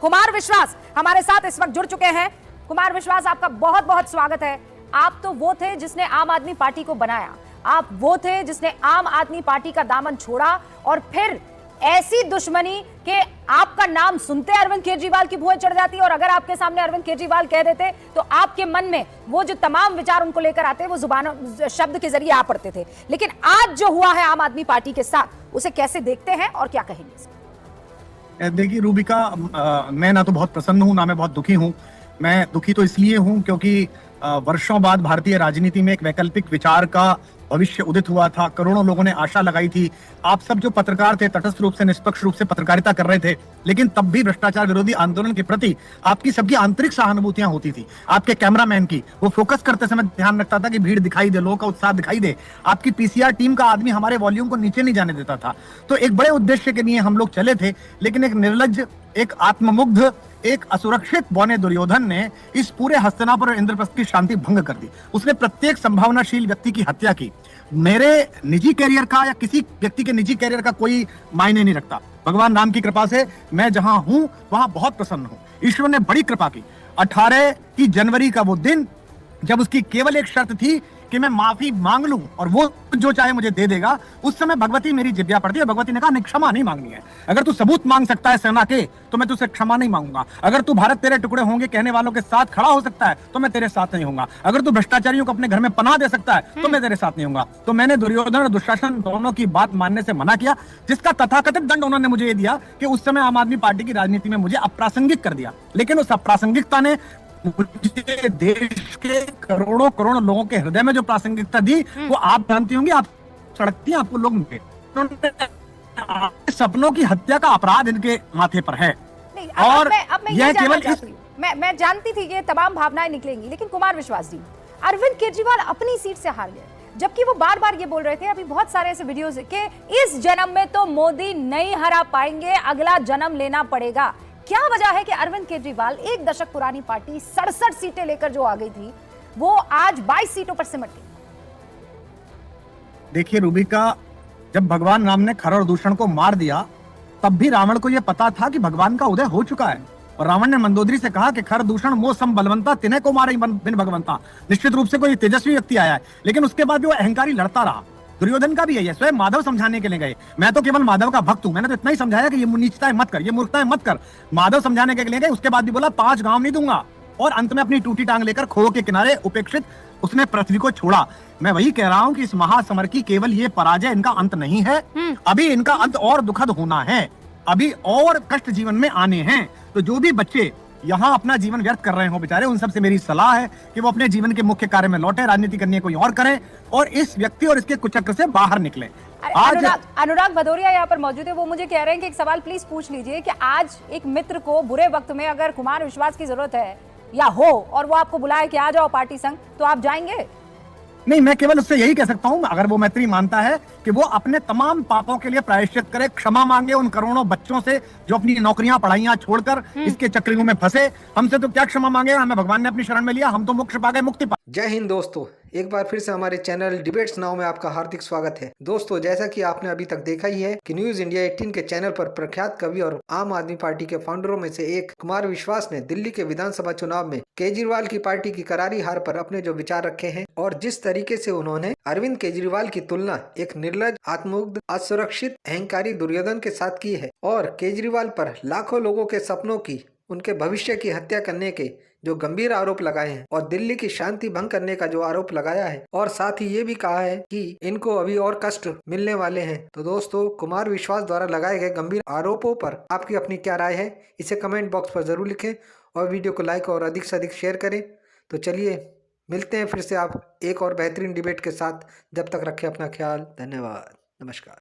कुमार विश्वास हमारे साथ इस वक्त जुड़ चुके हैं। कुमार विश्वास, आपका बहुत बहुत स्वागत है। आप तो वो थे जिसने आम आदमी पार्टी को बनाया, आप वो थे जिसने आम आदमी पार्टी का दामन छोड़ा और फिर ऐसी दुश्मनी कि आपका नाम सुनते अरविंद केजरीवाल की भुएं चढ़ जाती और अगर आपके सामने अरविंद केजरीवाल कह देते तो आपके मन में वो जो तमाम विचार उनको लेकर आते वो जुबान शब्द के जरिए आ पड़ते थे। लेकिन आज जो हुआ है आम आदमी पार्टी के साथ, उसे कैसे देखते हैं और क्या कहेंगे? देखिए रूबिका, मैं ना तो बहुत प्रसन्न हूं ना मैं बहुत दुखी हूं। मैं दुखी तो इसलिए हूं क्योंकि वर्षों बाद भारतीय राजनीति में एक वैकल्पिक विचार का भविष्य उदित हुआ था। करोड़ों लोगों ने आशा लगाई थी। आप सब जो पत्रकार थे तटस्थ रूप से, निष्पक्ष रूप से पत्रकारिता कर रहे थे, लेकिन तब भी भ्रष्टाचार विरोधी आंदोलन के प्रति आपकी सबकी आंतरिक सहानुभूतियां होती थी। आपके कैमरामैन की वो फोकस करते समय ध्यान रखता था कि भीड़ दिखाई दे, लोगों का उत्साह दिखाई दे। आपकी पीसीआर टीम का आदमी हमारे वॉल्यूम को नीचे नहीं जाने देता था। तो एक बड़े उद्देश्य के लिए हम लोग चले थे, लेकिन एक निर्लज्ज, एक आत्ममुग्ध, एक असुरक्षित बौने दुर्योधन ने इस पूरे हस्तिनापुर और इंद्रप्रस्थ की शांति भंग कर दी। उसने प्रत्येक संभावनाशील व्यक्ति की हत्या की। मेरे निजी कैरियर का या किसी व्यक्ति के निजी कैरियर का कोई मायने नहीं रखता। भगवान राम की कृपा से मैं जहां हूं वहां बहुत प्रसन्न हूं। ईश्वर ने बड़ी कृपा की। 18 की जनवरी का वो दिन जब उसकी केवल एक शर्त थी कि मैं माफी मांग लूं और वो जो चाहे मुझे दे देगा, उस समय भगवती मेरी जिब्या पड़ती है। भगवती ने कहा नहीं, क्षमा नहीं मांगनी है। अगर तू सबूत मांग सकता है सेना के तो मैं तुझसे क्षमा नहीं मांगूंगा। अगर तू भारत तेरे टुकड़े होंगे कहने वालों के साथ खड़ा हो सकता है तो मैं तेरे साथ नहीं होऊंगा। अगर तू भ्रष्टाचारियों को अपने घर में पनाह दे सकता है तो मैं तेरे साथ नहीं होऊंगा। तो मैंने दुर्योधन और दुशासन दोनों की बात मानने से मना किया, जिसका तथाकथित दंड उन्होंने मुझे ये दिया कि उस समय आम आदमी पार्टी की राजनीति में मुझे अप्रासंगिक कर दिया। लेकिन उस अप्रासंगिकता ने मुझे देश के करोड़ों करोड़ लोगों के हृदय में जो प्रासंगिकता दी वो आप जानती होंगी। आप सड़कती हैं, आपको लोग सपनों की हत्या का अपराध इनके माथे पर है। और यह केवल मैं जानती थी कि तमाम भावनाएं निकलेंगी, लेकिन कुमार विश्वास जी, अरविंद केजरीवाल अपनी सीट से हार गए, जबकि वो बार बार ये बोल रहे थे, अभी बहुत सारे ऐसे वीडियोस कि इस जन्म में तो मोदी नहीं हरा पाएंगे, अगला जन्म लेना पड़ेगा। क्या वजह है कि अरविंद केजरीवाल, एक दशक पुरानी पार्टी 67 सीटें लेकर जो आ गई थी, वो आज 22 सीटों पर सिमट गई? देखिए रूबिका, जब भगवान राम ने खर और दूषण को मार दिया तब भी रावण को यह पता था कि भगवान का उदय हो चुका है। और रावण ने मंदोदरी से कहा कि खर दूषण मोह सम बलवंता तिन्हें को मारे बिन भगवंता। निश्चित रूप से कोई तेजस्वी व्यक्ति आया है, लेकिन उसके बाद भी वो अहंकारी लड़ता रहा। दुर्योधन का भी यही है। स्वयं माधव समझाने के लिए गए, मैं तो केवल माधव का भक्त हूं, मैंने तो इतना ही समझाया कि ये नीचताएं मत कर, ये मूर्खताएं मत कर। माधव समझाने के लिए गए, उसके बाद भी बोला 5 गांव नहीं दूंगा, और अंत में अपनी टूटी टांग लेकर खो के किनारे उपेक्षित उसने पृथ्वी को छोड़ा। मैं वही कह रहा हूं कि इस महासमर की केवल ये पराजय इनका अंत नहीं है, अभी इनका अंत और दुखद होना है, अभी और कष्ट जीवन में आने हैं। तो जो भी बच्चे यहाँ अपना जीवन व्यर्थ कर रहे हो बेचारे, उन सबसे मेरी सलाह है कि वो अपने जीवन के मुख्य कार्य में लौटे, राजनीति करनी है कोई और करें और इस व्यक्ति और इसके कुचक्र से बाहर निकले। आज अनुराग भदौरिया यहाँ पर मौजूद है, वो मुझे कह रहे हैं कि एक सवाल प्लीज पूछ लीजिए कि आज एक मित्र को बुरे वक्त में अगर कुमार विश्वास की जरूरत है या हो और वो आपको बुलाए कि आ जाओ पार्टी संग, तो आप जाएंगे? नहीं, मैं केवल उससे यही कह सकता हूं, अगर वो मैत्री मानता है कि वो अपने तमाम पापों के लिए प्रायश्चित करे, क्षमा मांगे उन करोड़ों बच्चों से जो अपनी नौकरियां पढ़ाइयां छोड़कर इसके चक्रियों में फंसे। हमसे तो क्या क्षमा मांगे, हमें भगवान ने अपनी शरण में लिया, हम तो मोक्ष पा गए, मुक्ति पा। जय हिंद दोस्तों, एक बार फिर से हमारे चैनल डिबेट्स नाउ में आपका हार्दिक स्वागत है। दोस्तों, जैसा कि आपने अभी तक देखा ही है कि न्यूज इंडिया 18 के चैनल पर प्रख्यात कवि और आम आदमी पार्टी के फाउंडरों में से एक कुमार विश्वास ने दिल्ली के विधानसभा चुनाव में केजरीवाल की पार्टी की करारी हार पर अपने जो विचार रखे हैं और जिस तरीके से उन्होंने अरविंद केजरीवाल की तुलना एक निर्लज, आत्ममुग्ध, असुरक्षित, अहंकारी दुर्योधन के साथ की है और केजरीवाल पर लाखों लोगों के सपनों की, उनके भविष्य की हत्या करने के जो गंभीर आरोप लगाए हैं और दिल्ली की शांति भंग करने का जो आरोप लगाया है और साथ ही ये भी कहा है कि इनको अभी और कष्ट मिलने वाले हैं। तो दोस्तों, कुमार विश्वास द्वारा लगाए गए गंभीर आरोपों पर आपकी अपनी क्या राय है, इसे कमेंट बॉक्स पर जरूर लिखें और वीडियो को लाइक और अधिक से अधिक शेयर करें। तो चलिए मिलते हैं फिर से आप एक और बेहतरीन डिबेट के साथ। जब तक रखें अपना ख्याल। धन्यवाद, नमस्कार।